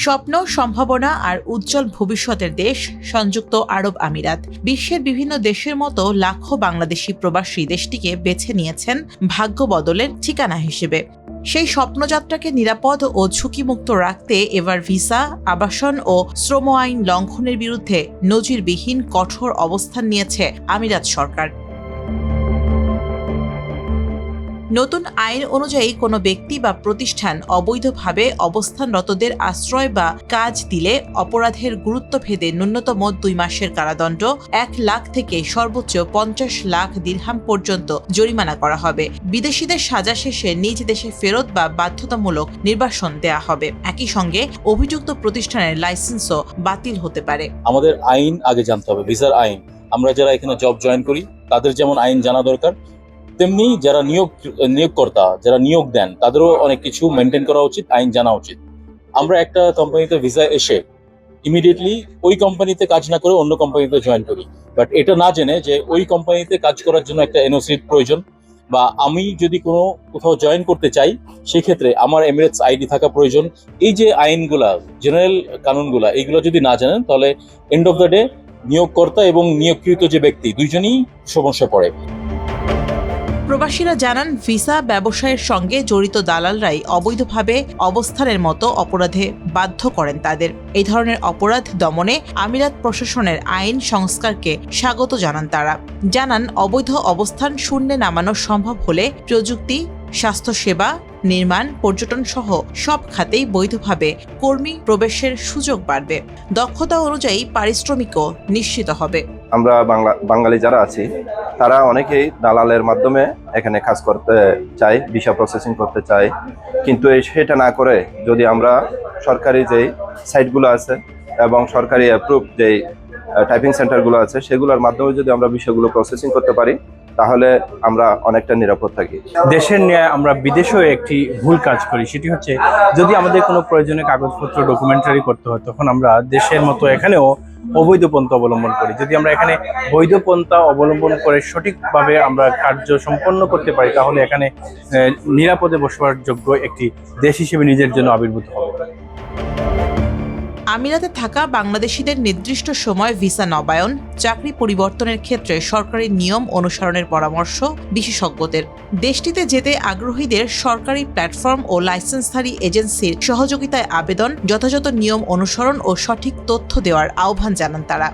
স্বপ্ন, সম্ভাবনা আর উজ্জ্বল ভবিষ্যতের দেশ সংযুক্ত আরব আমিরাত। বিশ্বের বিভিন্ন দেশের মতো লাখো বাংলাদেশি প্রবাসী দেশটিকে বেছে নিয়েছেন ভাগ্য বদলের ঠিকানা হিসেবে। সেই স্বপ্নযাত্রাকে নিরাপদ ও ঝুঁকিমুক্ত রাখতে এবার ভিসা, আবাসন ও শ্রম আইন লঙ্ঘনের বিরুদ্ধে নজিরবিহীন কঠোর অবস্থান নিয়েছে আমিরাত সরকার। নতুন আইন অনুযায়ী কোনো ব্যক্তি বা প্রতিষ্ঠান অবৈধভাবে অবস্থানরতদের আশ্রয় বা কাজ দিলে অপরাধের গুরুত্ব ভেদে ন্যূনতম 2 মাসের কারাদণ্ড, 1 লাখ থেকে সর্বোচ্চ 50 লাখ দিরহাম পর্যন্ত জরিমানা করা হবে। বিদেশিদের সাজা শেষে নিজ দেশে ফেরত বা বাধ্যতামূলক নির্বাসন দেয়া হবে। একই সঙ্গে অভিযুক্ত প্রতিষ্ঠানের লাইসেন্সও বাতিল হতে পারে। আমাদের আইন আগে জানতে হবে, ভিসার আইন। আমরা যারা এখানে জব জয়েন করি তাদের যেমন আইন জানা দরকার, তেমনি যারা নিয়োগকর্তা যারা নিয়োগ দেন তাদেরও অনেক কিছু মেনটেন করা উচিত, আইন জানা উচিত। আমরা একটা কোম্পানিতে ভিসা এসে ইমিডিয়েটলি ওই কোম্পানিতে কাজ না করে অন্য কোম্পানিতে জয়েন করি, বাট এটা না জেনে যে ওই কোম্পানিতে কাজ করার জন্য একটা এনওসির প্রয়োজন, বা আমি যদি কোথাও জয়েন করতে চাই সেক্ষেত্রে আমার এমিরেটস আইডি থাকা প্রয়োজন। এই যে আইনগুলা, জেনারেল কানুনগুলা, এইগুলো যদি না জানেন তাহলে এন্ড অফ দ্য ডে নিয়োগকর্তা এবং নিয়োগকৃত যে ব্যক্তি দুইজনই সমস্যা পড়ে। প্রবাসীরা জানান, ভিসা ব্যবসায়ের সঙ্গে জড়িত দালালরাই অবৈধভাবে অবস্থানের মতো অপরাধে বাধ্য করেন তাদের। এই ধরনের অপরাধ দমনে আমিরাত প্রশাসনের আইন সংস্কারকে স্বাগত জানান তারা। জানান, অবৈধ অবস্থান শূন্যে নামানো সম্ভব হলে প্রযুক্তি, স্বাস্থ্যসেবা, নির্মাণ, পর্যটন সহ সব খাতেই বৈধভাবে কর্মী প্রবেশের সুযোগ বাড়বে। দক্ষতা অনুযায়ী পারিশ্রমিকও নিশ্চিত হবে। আমরা বাঙালি যারা আছি তারা অনেকেই দালালের মাধ্যমে এখানে কাজ করতে চাই, ভিসা প্রসেসিং করতে চাই, কিন্তু সেটা না করে যদি আমরা সরকারি যেই সাইটগুলো আছে এবং সরকারি অ্যাপ্রুভ যেই টাইপিং সেন্টারগুলো আছে সেগুলোর মাধ্যমে যদি আমরা বিষয়গুলো প্রসেসিং করতে পারি তাহলে আমরা অনেকটা নিরাপদ থাকি। দেশের নিয়ে আমরা বিদেশেও একটি ভুল কাজ করি, সেটি হচ্ছে যদি আমাদের কোনো প্রয়োজনে কাগজপত্র ডকুমেন্টারি করতে হয় তখন আমরা দেশের মতো এখানেও অবৈধ পন্থা অবলম্বন করি। যদি আমরা এখানে বৈধ পন্থা অবলম্বন করে সঠিকভাবে আমরা কার্য সম্পন্ন করতে পারি তাহলে এখানে নিরাপদে বসবাসের যোগ্য একটি দেশ হিসেবে নিজের জন্য আবির্ভূত হবে। আমিরাতে থাকা বাংলাদেশিদের নির্দিষ্ট সময় ভিসা নবায়ন, চাকরি পরিবর্তনের ক্ষেত্রে সরকারি নিয়ম অনুসরণের পরামর্শ বিশেষজ্ঞদের। দেশটিতে যেতে আগ্রহীদের সরকারি প্ল্যাটফর্ম ও লাইসেন্সধারী এজেন্সির সহযোগিতায় আবেদন, যথাযথ নিয়ম অনুসরণ ও সঠিক তথ্য দেওয়ার আহ্বান জানান তারা।